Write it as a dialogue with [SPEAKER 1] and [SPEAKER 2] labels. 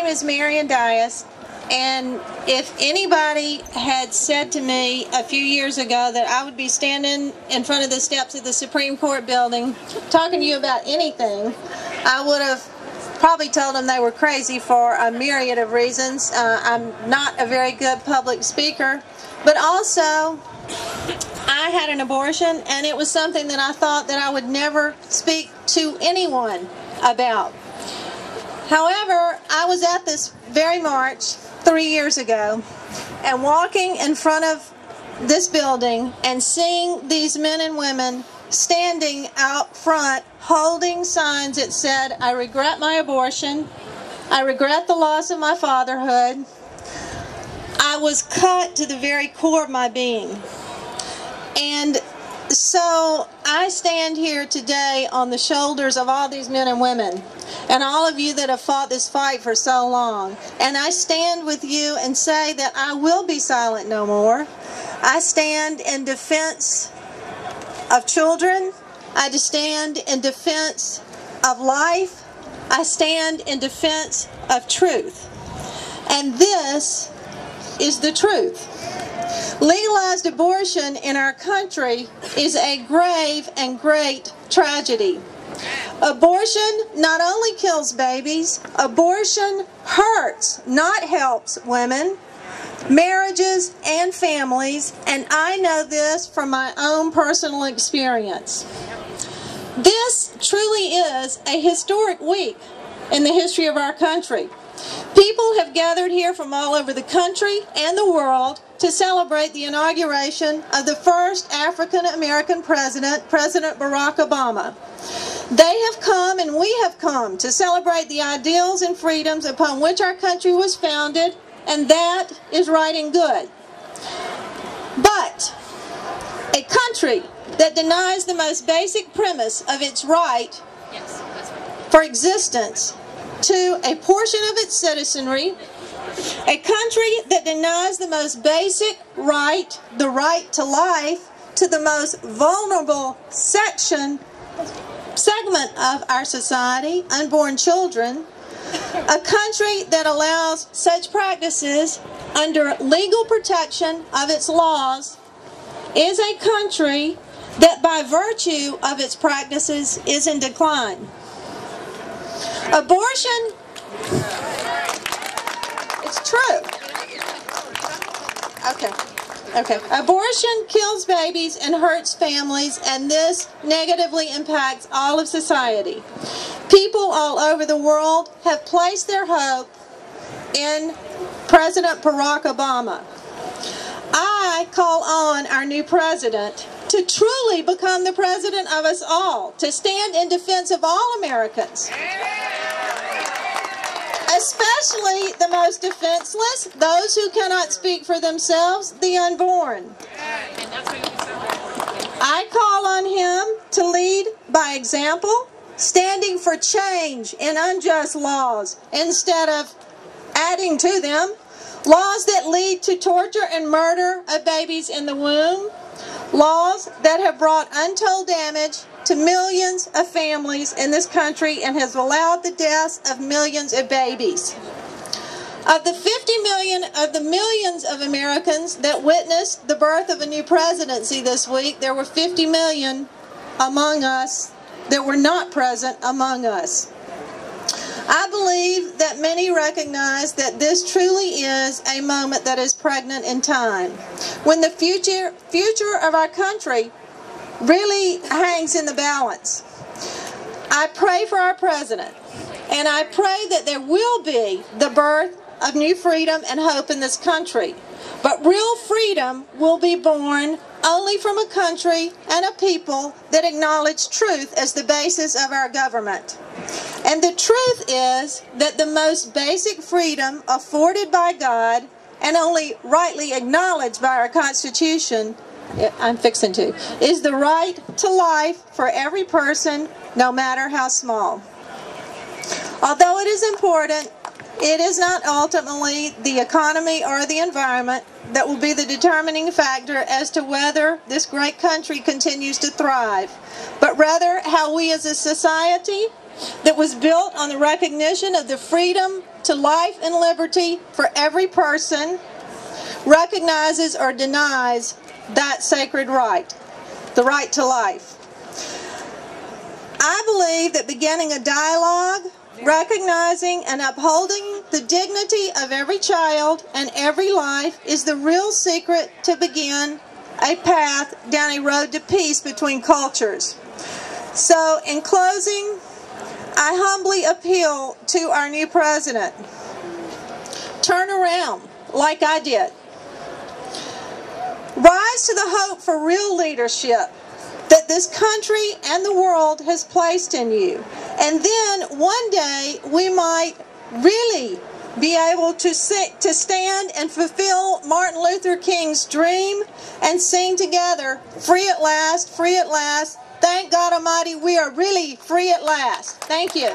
[SPEAKER 1] is Marion, and if anybody had said to me a few years ago that I would be standing in front of the steps of the Supreme Court building talking to you about anything, I would have probably told them they were crazy for a myriad of reasons. I'm not a very good public speaker, but also I had an abortion, and it was something that I thought that I would never speak to anyone about. However, I was at this very march 3 years ago, and walking in front of this building and seeing these men and women standing out front holding signs that said, "I regret my abortion, I regret the loss of my fatherhood," I was cut to the very core of my being. And so I stand here today on the shoulders of all these men and women and all of you that have fought this fight for so long. And I stand with you and say that I will be silent no more. I stand in defense of children. I stand in defense of life. I stand in defense of truth. And this is the truth. Legalized abortion in our country is a grave and great tragedy. Abortion not only kills babies, abortion hurts, not helps women, marriages, and families, and I know this from my own personal experience. This truly is a historic week in the history of our country. People have gathered here from all over the country and the world to celebrate the inauguration of the first African-American president, President Barack Obama. They have come and we have come to celebrate the ideals and freedoms upon which our country was founded, and that is right and good. But a country that denies the most basic premise of its right for existence to a portion of its citizenry, a country that denies the most basic right, the right to life, to the most vulnerable segment of our society, unborn children, a country that allows such practices under legal protection of its laws, is a country that by virtue of its practices is in decline. Abortion, it's true. Okay. Abortion kills babies and hurts families, and this negatively impacts all of society. People all over the world have placed their hope in President Barack Obama. I call on our new president to truly become the president of us all, to stand in defense of all Americans, especially the most defenseless, those who cannot speak for themselves, the unborn. I call on him to lead by example, standing for change in unjust laws instead of adding to them, laws that lead to torture and murder of babies in the womb, laws that have brought untold damage to millions of families in this country and has allowed the deaths of millions of babies. Of the 50 million of the millions of Americans that witnessed the birth of a new presidency this week, there were 50 million among us that were not present among us. I believe that many recognize that this truly is a moment that is pregnant in time, when the future of our country really hangs in the balance. I pray for our president, and I pray that there will be the birth of new freedom and hope in this country. But real freedom will be born only from a country and a people that acknowledge truth as the basis of our government. And the truth is that the most basic freedom afforded by God and only rightly acknowledged by our Constitution, is the right to life for every person, no matter how small. Although it is important, it is not ultimately the economy or the environment that will be the determining factor as to whether this great country continues to thrive, but rather how we as a society that was built on the recognition of the freedom to life and liberty for every person, recognizes or denies that sacred right, the right to life. I believe that beginning a dialogue, recognizing and upholding the dignity of every child and every life is the real secret to begin a path down a road to peace between cultures. So, in closing, I humbly appeal to our new president. Turn around like I did. Rise to the hope for real leadership that this country and the world has placed in you. And then one day we might really be able to stand and fulfill Martin Luther King's dream and sing together, free at last, free at last. Thank God Almighty, we are really free at last. Thank you.